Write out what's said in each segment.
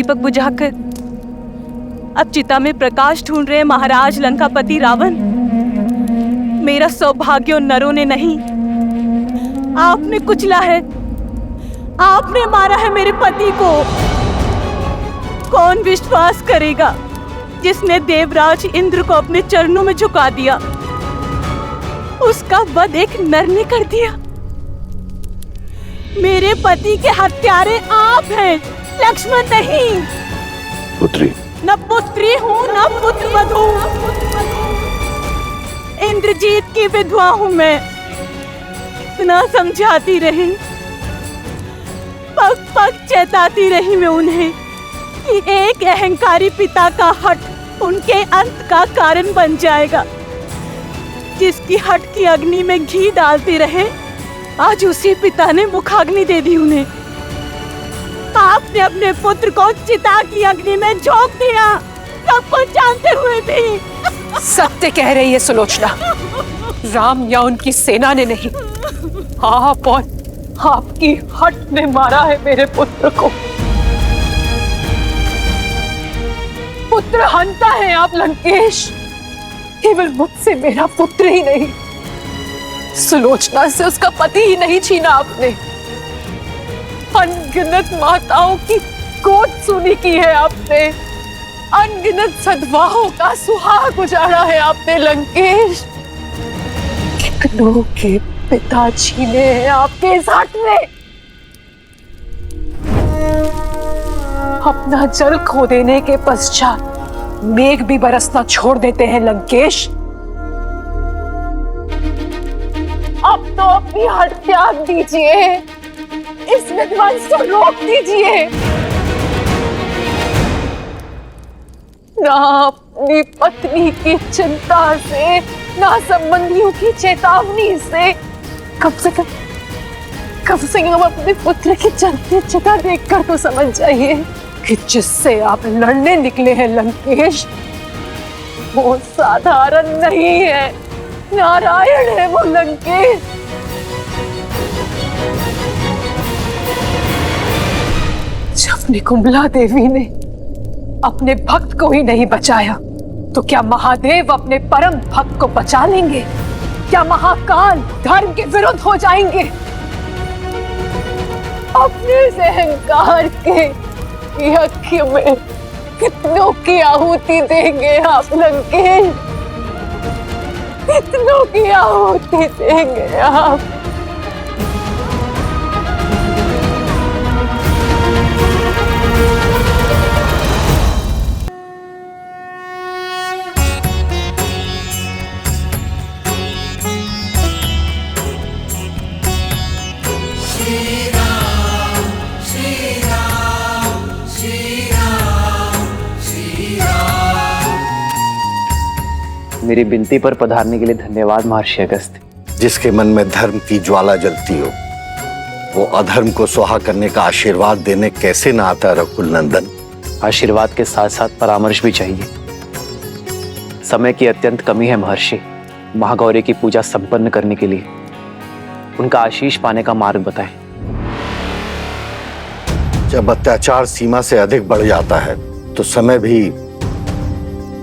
दीपक बुझाकर अब चिता में प्रकाश ढूंढ रहे महाराज लंकापति रावण। मेरा सौभाग्य उन नरों ने नहीं, आपने कुचला है, आपने मारा है मेरे पति को। कौन विश्वास करेगा जिसने देवराज इंद्र को अपने चरणों में झुका दिया, उसका वध एक नर ने कर दिया। मेरे पति के हत्यारे आप हैं, लक्ष्मण नहीं। पुत्री, न पुत्री हूँ न पुत्र वधू, इंद्रजीत की विधवा हूँ मैं। इतना समझाती रही, पग पग चेताती रही मैं उन्हें कि एक अहंकारी पिता का हट उनके अंत का कारण बन जाएगा। जिसकी हट की अग्नि में घी डालते रहे, आज उसी पिता ने मुखाग्नि दे दी उन्हें। आपने अपने पुत्र को चिता की अग्नि में झोंक दिया, सब कुछ जानते हुए भी। सत्य कह रही है सुलोचना, राम या उनकी सेना ने नहीं, आप और आपकी हट ने मारा है मेरे पुत्र को। पुत्र हंता है आप लंकेश, केवल मुझसे मेरा पुत्र ही नहीं, सुलोचना से उसका पति ही नहीं छीना आपने। अनगिनत माताओं की गोद सुनी की है आपने, अनगिनत सद्भावों का सुहाग उजाड़ा है आपने लंकेश। कितनों के पिता छीने हैं आपके इस हट में। अपना जल खो देने के पश्चात मेघ भी बरसना छोड़ देते हैं लंकेश। अब तो अपनी हट त्याग दीजिए, इस विध्वंस को रोक दीजिए। ना अपनी पत्नी की चिंता से, ना संबंधियों की चेतावनी से, कम से कम अपने पुत्र की जलती चिता देखकर तो समझ जाइए कि जिससे आप लड़ने निकले हैं लंकेश, वो साधारण नहीं है, नारायण है वो लंकेश। जब निकुंभला देवी ने अपने भक्त को ही नहीं बचाया, तो क्या महादेव अपने परम भक्त को बचा लेंगे? क्या महाकाल धर्म के विरुद्ध हो जाएंगे? अपने अहंकार के यज्ञ में कितनों की आहुति देंगे आप लंकेश? कितनों की आहुति देंगे आप? मेरी विनती पर पधारने के लिए धन्यवाद महर्षि अगस्त्य। जिसके मन में धर्म की ज्वाला जलती हो, वो अधर्म को स्वाहा करने का आशीर्वाद देने कैसे ना आता रघुकुल नंदन। आशीर्वाद के साथ साथ परामर्श भी चाहिए। समय की अत्यंत कमी है महर्षि। महागौरी की पूजा संपन्न करने के लिए उनका आशीष पाने का मार्ग बताएं। जब अत्याचार सीमा से अधिक बढ़ जाता है तो समय भी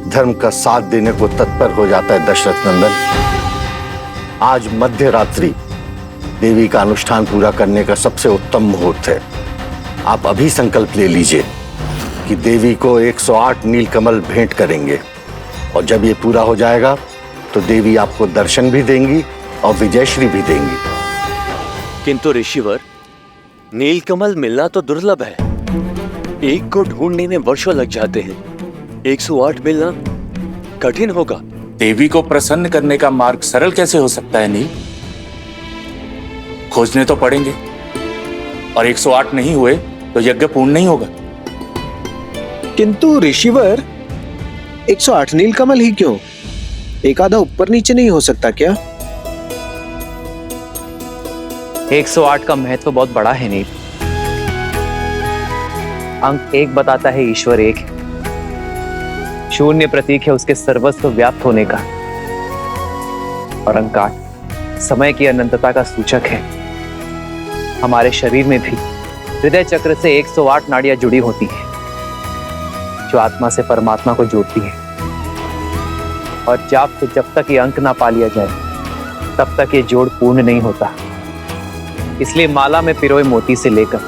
धर्म का साथ देने को तत्पर हो जाता है दशरथ नंदन। आज मध्य रात्रि देवी का अनुष्ठान पूरा करने का सबसे उत्तम मुहूर्त है। आप अभी संकल्प ले लीजिए कि देवी को 108 नीलकमल भेंट करेंगे, और जब ये पूरा हो जाएगा तो देवी आपको दर्शन भी देंगी और विजयश्री भी देंगी। किंतु ऋषिवर, नीलकमल मिलना तो दुर्लभ है। एक को ढूंढने में वर्षों लग जाते हैं, 108 मिलना कठिन होगा। देवी को प्रसन्न करने का मार्ग सरल कैसे हो सकता है नील? खोजने तो पड़ेंगे, और 108 नहीं हुए तो यज्ञ पूर्ण नहीं होगा। किंतु ऋषिवर, 108 नीलकमल ही क्यों? एक आधा ऊपर नीचे नहीं हो सकता क्या? 108 का महत्व बहुत बड़ा है नील। अंक 1 बताता है ईश्वर एक है। शून्य प्रतीक है उसके सर्वस्व व्याप्त होने का, और अंक 8 समय की अनंतता का सूचक है। हमारे शरीर में भी हृदय चक्र से 108 नाड़ियां जुड़ी होती हैं, जो आत्मा से परमात्मा को जोड़ती है। और जाप से जब तक ये अंक ना पा लिया जाए तब तक ये जोड़ पूर्ण नहीं होता। इसलिए माला में पिरोए मोती से लेकर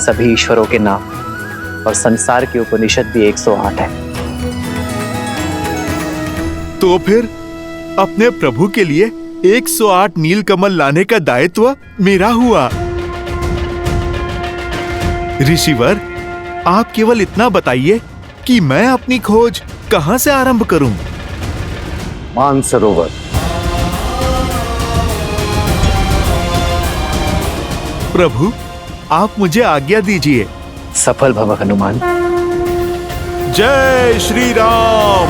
सभी ईश्वरों के नाम और संसार के उपनिषद भी 108 है। तो फिर अपने प्रभु के लिए 108 नीलकमल लाने का दायित्व मेरा हुआ। ऋषिवर, आप केवल इतना बताइए कि मैं अपनी खोज कहां से आरंभ करूं? मानसरोवर। प्रभु, आप मुझे आज्ञा दीजिए। सफल भव हनुमान। जय श्री राम।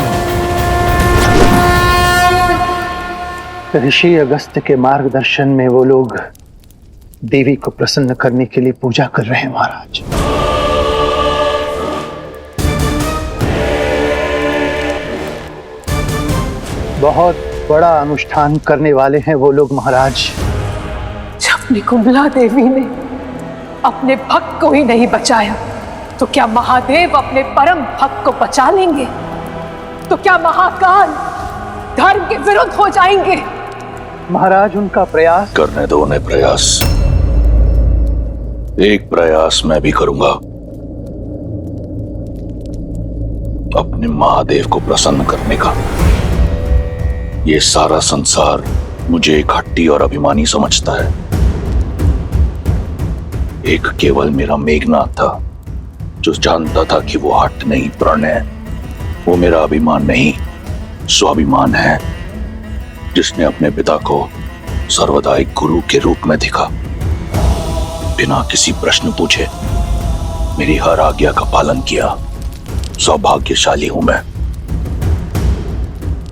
ऋषि अगस्त्य के मार्गदर्शन में वो लोग देवी को प्रसन्न करने के लिए पूजा कर रहे हैं महाराज। बहुत बड़ा अनुष्ठान करने वाले हैं वो लोग महाराज। जब निकुंभला देवी ने अपने भक्त को ही नहीं बचाया तो क्या महादेव अपने परम भक्त को बचा लेंगे? तो क्या महाकाल धर्म के विरुद्ध हो जाएंगे? महाराज, उनका प्रयास करने दो उन्हें प्रयास। एक प्रयास मैं भी करूंगा, अपने महादेव को प्रसन्न करने का। ये सारा संसार मुझे एक हट्टी और अभिमानी समझता है। एक केवल मेरा मेघनाथ था जो जानता था कि वो हट नहीं, प्रण है। वो मेरा अभिमान नहीं, स्वाभिमान है, जिसने अपने पिता को सर्वदा एक गुरु के रूप में देखा। बिना किसी प्रश्न पूछे मेरी हर आज्ञा का पालन किया। सौभाग्यशाली हूं मैं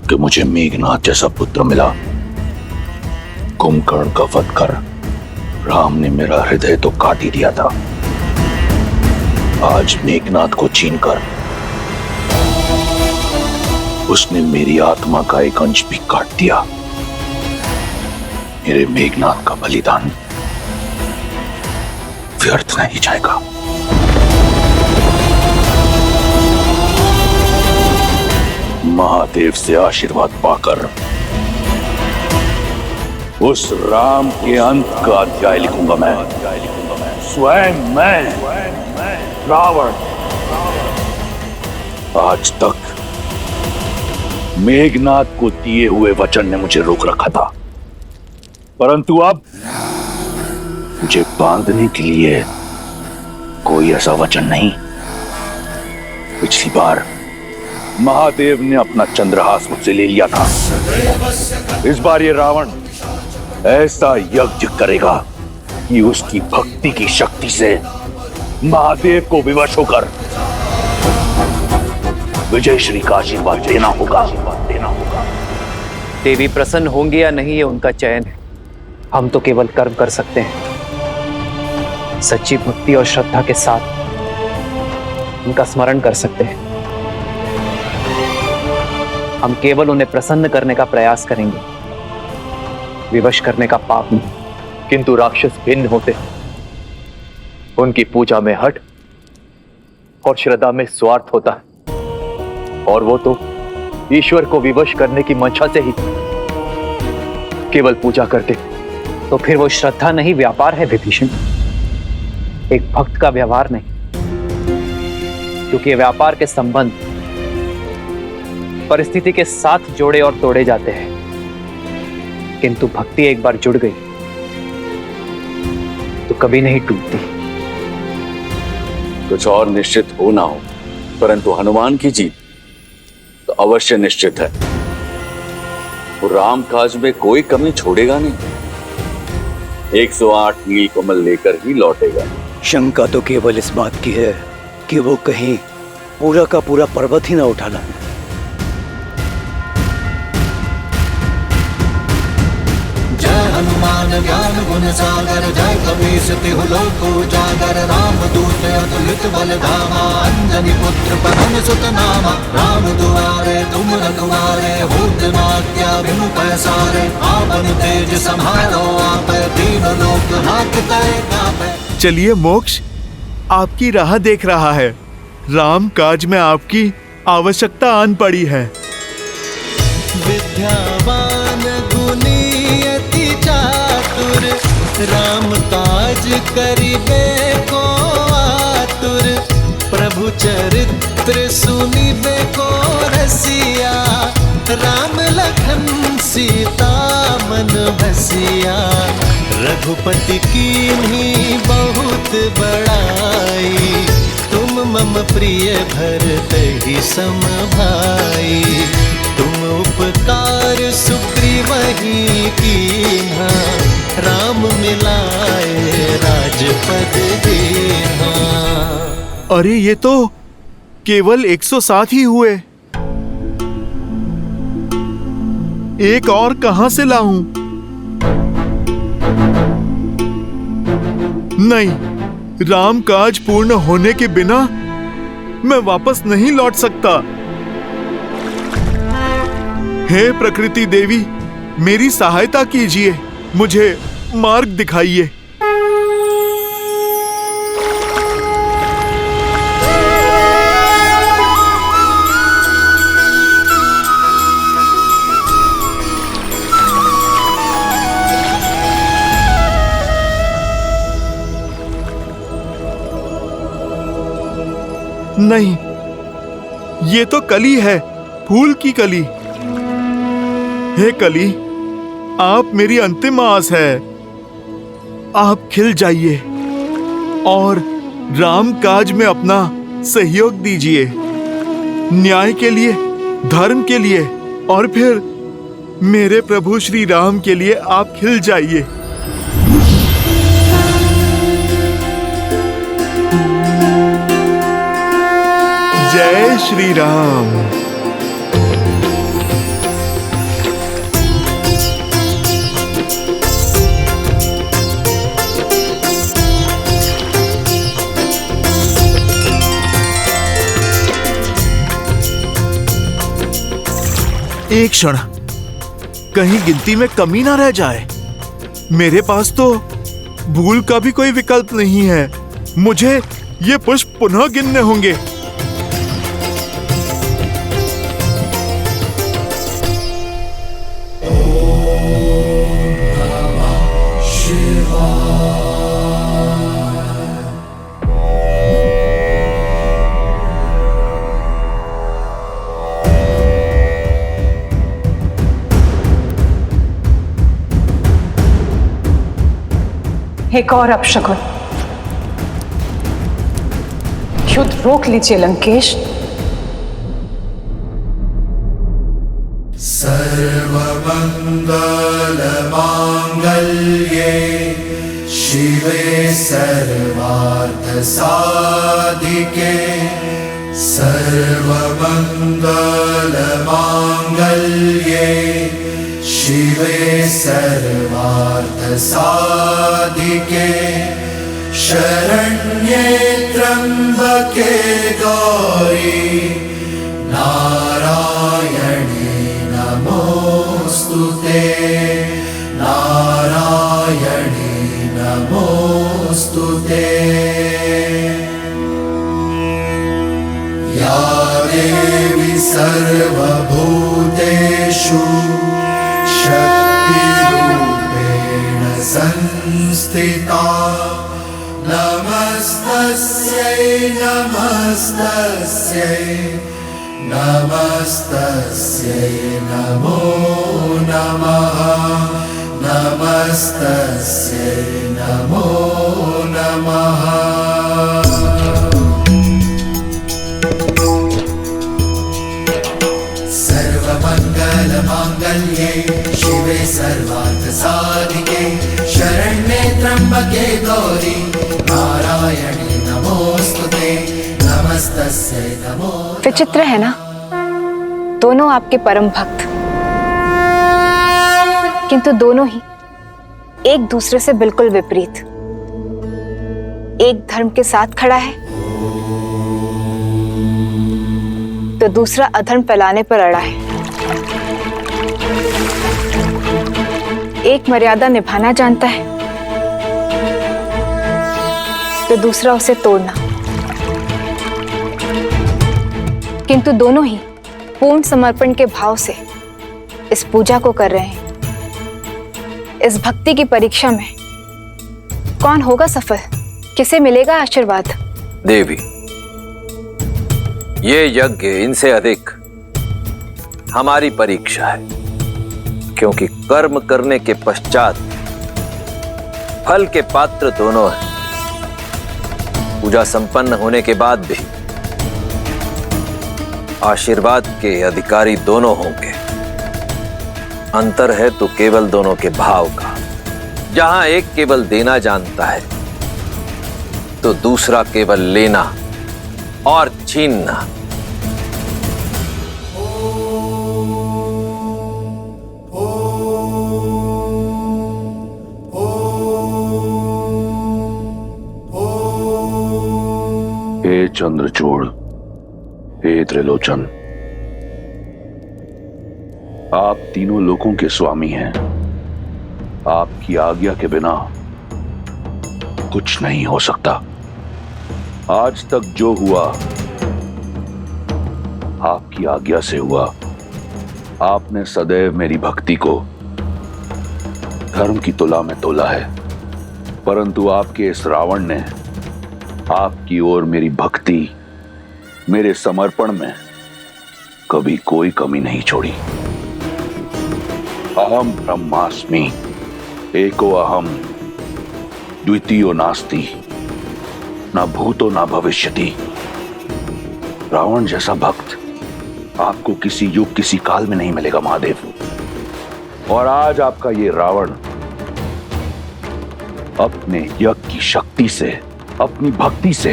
कि मुझे मेघनाथ जैसा पुत्र मिला। कुंभकर्ण का वध कर राम ने मेरा हृदय तो काट ही दिया था, आज मेघनाथ को छीनकर उसने मेरी आत्मा का एक अंश भी काट दिया। मेरे मेघनाथ का बलिदान व्यर्थ नहीं जाएगा। महादेव से आशीर्वाद पाकर उस राम के अंत का अध्याय लिखूंगा मैं। स्वयं मैं रावण। आज तक मेघनाथ को दिए हुए वचन ने मुझे रोक रखा था, परंतु अब मुझे बांधने के लिए कोई ऐसा वचन नहीं। पिछली बार महादेव ने अपना चंद्रहास मुझसे ले लिया था। इस बार ये रावण ऐसा यज्ञ करेगा कि उसकी भक्ति की शक्ति से महादेव को विवश होकर विजय श्री का आशीर्वाद देना होगा। देवी प्रसन्न होंगे या नहीं ये उनका चयन है। हम तो केवल कर्म कर सकते हैं। सच्ची भक्ति और श्रद्धा के साथ उनका स्मरण कर सकते हैं। हम केवल उन्हें प्रसन्न करने का प्रयास करेंगे, विवश करने का पाप नहीं। किंतु राक्षस भिन्न होते हैं। उनकी पूजा में हठ और श्रद्धा में स्वार्थ होता है, और वो तो ईश्वर को विवश करने की मंशा से ही केवल पूजा करते। तो फिर वो श्रद्धा नहीं, व्यापार है विभीषण, एक भक्त का व्यवहार नहीं। क्योंकि व्यापार के संबंध परिस्थिति के साथ जोड़े और तोड़े जाते हैं, किंतु भक्ति एक बार जुड़ गई तो कभी नहीं टूटती। कुछ और निश्चित हो ना हो, परंतु हनुमान की जीत तो अवश्य निश्चित है। वो राम काज में कोई कमी छोड़ेगा नहीं। 108 नीलकमल लेकर ही लौटेगा। शंका तो केवल इस बात की है कि वो कहीं पूरा का पूरा पर्वत ही ना उठाना। हनुमान ज्ञान गुण सागर जय कपीस तिहु लोक उजागर राम दूत अतुलित बल धामा अंजनी पुत्र पवन सुत नामा राम दुआरे तुम रखवारे होत न हत्या बिनु पैसारे आपन तेज सम्हारो आप तीन लोक हाथ तय कापे। चलिए मोक्ष आपकी राह देख रहा है। राम काज में आपकी आवश्यकता आन पड़ी है। विद्यावान गुणी अति चातुर, राम काज करिबे को आतुर। प्रभु चरित्र सुनिबे को रसिया, राम लखन सीता मन बसिया। रघुपति कीन्ही बहुत बड़ाई, तुम मम प्रिय भरत ही सम भाई। तुम उपकार सुग्रीवहि कीन्हा, राम मिलाए राजपद दीन्हा। अरे ये तो केवल 107 ही हुए। एक और कहां से लाऊं? नहीं, राम काज पूर्ण होने के बिना मैं वापस नहीं लौट सकता। हे प्रकृति देवी, मेरी सहायता कीजिए, मुझे मार्ग दिखाइए। नहीं, ये तो कली है, फूल की कली। हे कली, आप मेरी अंतिम आस है। आप खिल जाइए और राम काज में अपना सहयोग दीजिए, न्याय के लिए, धर्म के लिए, और फिर मेरे प्रभु श्री राम के लिए आप खिल जाइए। जय श्री राम। एक क्षण, कहीं गिनती में कमी ना रह जाए। मेरे पास तो भूल का भी कोई विकल्प नहीं है। मुझे ये पुष्प पुनः गिनने होंगे। एक और अपशकुन। युद्ध रोक लीजिए लंकेश। सर्वमंगल मांगल्ये शिवे सर्वार्थ साधिके। सर्वमंगल मांगल्ये शिवे सर्वार्थ साधिके। शरण्ये त्र्यंबके गौरी नारायणी नमोस्तुते। नारायणी नमोस्तुते। या देवी सर्वभूतेषु शक्तिरूपेण संस्थिता। नमस्तस्यै नमस्तस्यै नमस्तस्यै नमो नमः। नमस्तस्यै नमो नमः। सर्वमंगलमांगल्ये शिवे सर्वार्थ साधिके। शरण्ये त्र्यंबके गौरी नारायणी नमोस्तुते। नमस्तस्यै नमो। विचित्र है ना, दोनों आपके परम भक्त, किंतु दोनों ही एक दूसरे से बिल्कुल विपरीत। एक धर्म के साथ खड़ा है तो दूसरा अधर्म फैलाने पर अड़ा है। एक मर्यादा निभाना जानता है तो दूसरा उसे तोड़ना। किंतु दोनों ही पूर्ण समर्पण के भाव से इस पूजा को कर रहे हैं। इस भक्ति की परीक्षा में कौन होगा सफल, किसे मिलेगा आशीर्वाद? देवी, ये यज्ञ इनसे अधिक हमारी परीक्षा है, क्योंकि कर्म करने के पश्चात फल के पात्र दोनों हैं। पूजा संपन्न होने के बाद भी आशीर्वाद के अधिकारी दोनों होंगे। अंतर है तो केवल दोनों के भाव का। जहां एक केवल देना जानता है तो दूसरा केवल लेना और छीनना। हे चंद्रचूड़, हे त्रिलोचन, आप तीनों लोकों के स्वामी हैं। आपकी आज्ञा के बिना कुछ नहीं हो सकता। आज तक जो हुआ आपकी आज्ञा से हुआ। आपने सदैव मेरी भक्ति को धर्म की तुला में तोला है, परंतु आपके इस रावण ने आपकी ओर मेरी भक्ति, मेरे समर्पण में कभी कोई कमी नहीं छोड़ी। अहम ब्रह्मास्मि, एको अहम, द्वितीयो नास्ति, ना भूतो ना भविष्यति। रावण जैसा भक्त आपको किसी युग किसी काल में नहीं मिलेगा महादेव। और आज आपका ये रावण अपने यज्ञ की शक्ति से, अपनी भक्ति से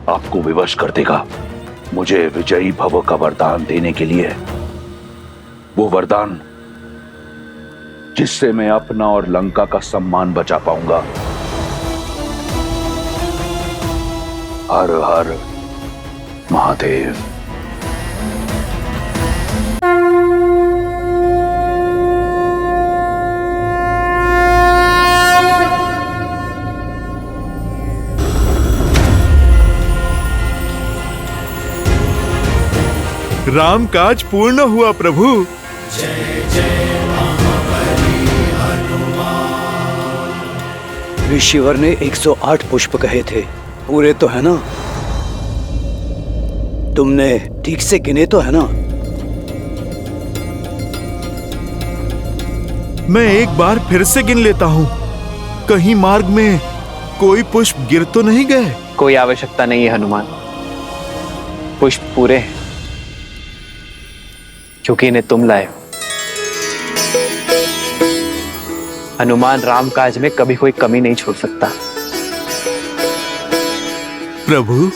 आपको विवश कर देगा। मुझे विजयी भव का वरदान देने के लिए, वो वरदान जिससे मैं अपना और लंका का सम्मान बचा पाऊंगा। हर हर महादेव। राम काज पूर्ण हुआ प्रभु। ऋषिवर ने 108 पुष्प कहे थे, पूरे तो है ना? तुमने ठीक से गिने तो है ना? मैं एक बार फिर से गिन लेता हूँ। कहीं मार्ग में कोई पुष्प गिर तो नहीं गए? कोई आवश्यकता नहीं है हनुमान, पुष्प पूरे हैं, क्योंकि इन्हें तुम लाए हो। हनुमान राम काज में कभी कोई कमी नहीं छोड़ सकता। प्रभु,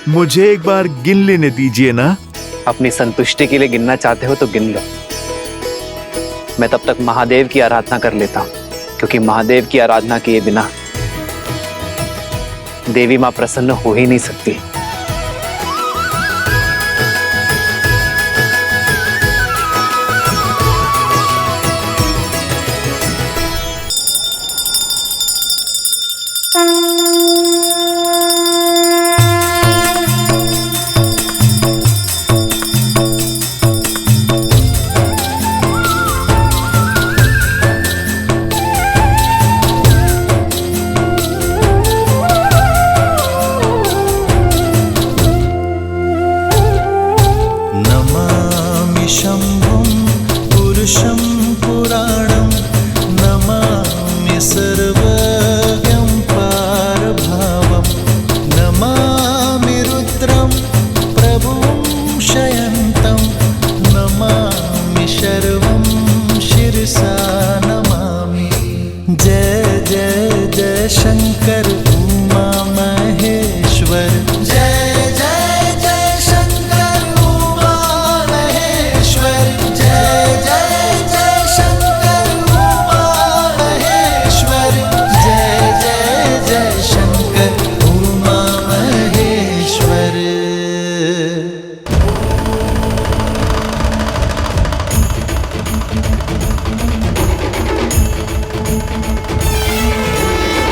मुझे एक बार गिन लेने दीजिए ना। अपनी संतुष्टि के लिए गिनना चाहते हो तो गिन लो। मैं तब तक महादेव की आराधना कर लेता हूं, क्योंकि महादेव की आराधना किए बिना देवी मां प्रसन्न हो ही नहीं सकती।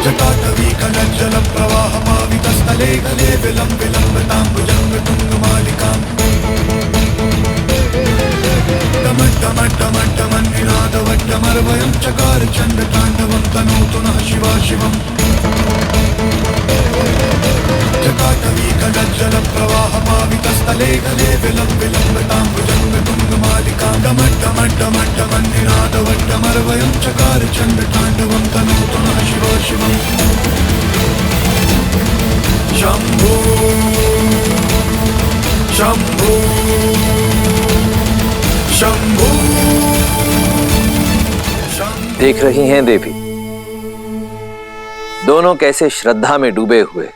जटाटवी कनज्जल प्रवाह पावितस्थले गले विलम्ब विलम्बताम्बुजङ्ग तुङ्गमालिका चकार चंड तांडवं तनोतु नः शिवा शिवम् जटाटवी खगज्जल प्रवाह पावितस्थले गले विलम्ब विलम्बताम्बुजंग तुंगमालिका डमड्डमड्डमड्डमन्निनादवड्डमर्वयं चकार चंड तांडवं तनोतु नः शिवा शिवम् शंभो शंभो शंभो। देख रही हैं देवी, दोनों कैसे श्रद्धा में डूबे हुए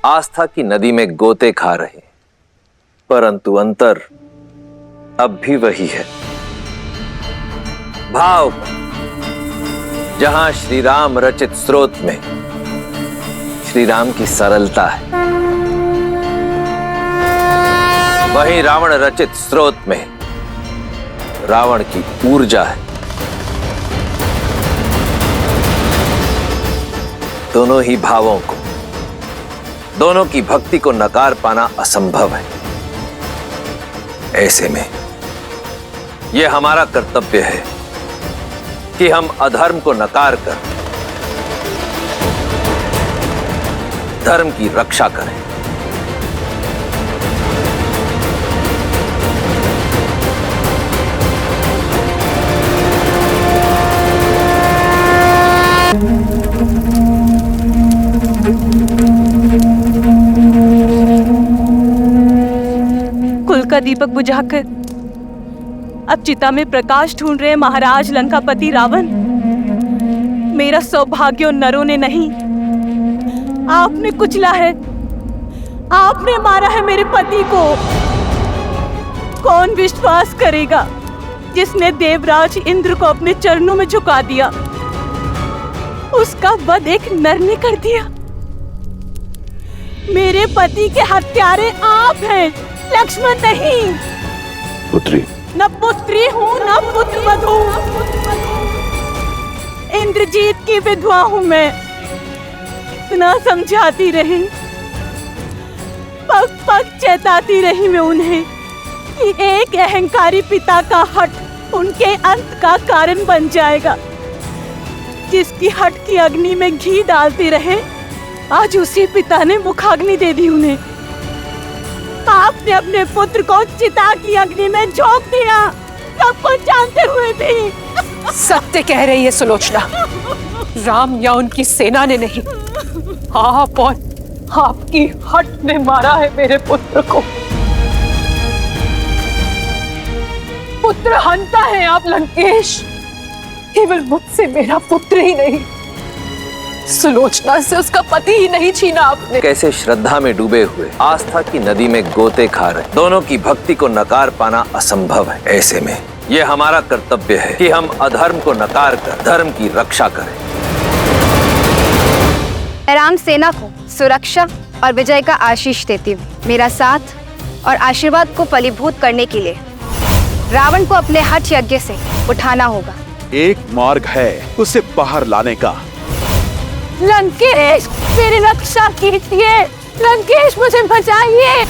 आस्था की नदी में गोते खा रहे हैं, परंतु अंतर अब भी वही है। भाव जहां श्री राम रचित स्रोत में श्री राम की सरलता है, वहीं रावण रचित स्रोत में रावण की ऊर्जा है। दोनों ही भावों को, दोनों की भक्ति को नकार पाना असंभव है। ऐसे में यह हमारा कर्तव्य है कि हम अधर्म को नकार कर धर्म की रक्षा करें। कुल का दीपक बुझाकर अब चिता में प्रकाश ढूंढ रहे महाराज लंकापति रावण। मेरा सौभाग्य उन नरों ने नहीं, आपने कुचला है, आपने मारा है मेरे पति को। कौन विश्वास करेगा जिसने देवराज इंद्र को अपने चरणों में झुका दिया, उसका वध एक नर ने कर दिया। मेरे पति के हत्यारे आप हैं, लक्ष्मण नहीं। पुत्री, न पुत्री हूँ न पुत्र वधू, इंद्रजीत की विधवा हूँ मैं। इतना समझाती रही, पग पग चेताती रही मैं उन्हें कि एक अहंकारी पिता का हट उनके अंत का कारण बन जाएगा। जिसकी हट की अग्नि में घी डालते रहे, आज उसी पिता ने मुखाग्नि दे दी उन्हें। आपने अपने पुत्र को चिता की अग्नि में झोंक दिया, सब कुछ जानते हुए भी। सत्य कह रही है सुलोचना, राम या उनकी सेना ने नहीं, आप और आपकी हट ने मारा है मेरे पुत्र को। पुत्र हंता है आप लंकेश, केवल मुझसे मेरा पुत्र ही नहीं, सुलोचना से उसका पति ही नहीं छीना आपने। कैसे श्रद्धा में डूबे हुए आस्था की नदी में गोते खा रहे, दोनों की भक्ति को नकार पाना असंभव है। ऐसे में यह हमारा कर्तव्य है कि हम अधर्म को नकार कर धर्म की रक्षा करें। राम सेना को सुरक्षा और विजय का आशीष देती हूँ। मेरा साथ और आशीर्वाद को फलीभूत करने के लिए रावण को अपने हठ यज्ञ से उठाना होगा। एक मार्ग है उसे बाहर लाने का। लंकेश, मेरी रक्षा कीजिए। लंकेश, मुझे बचाइए।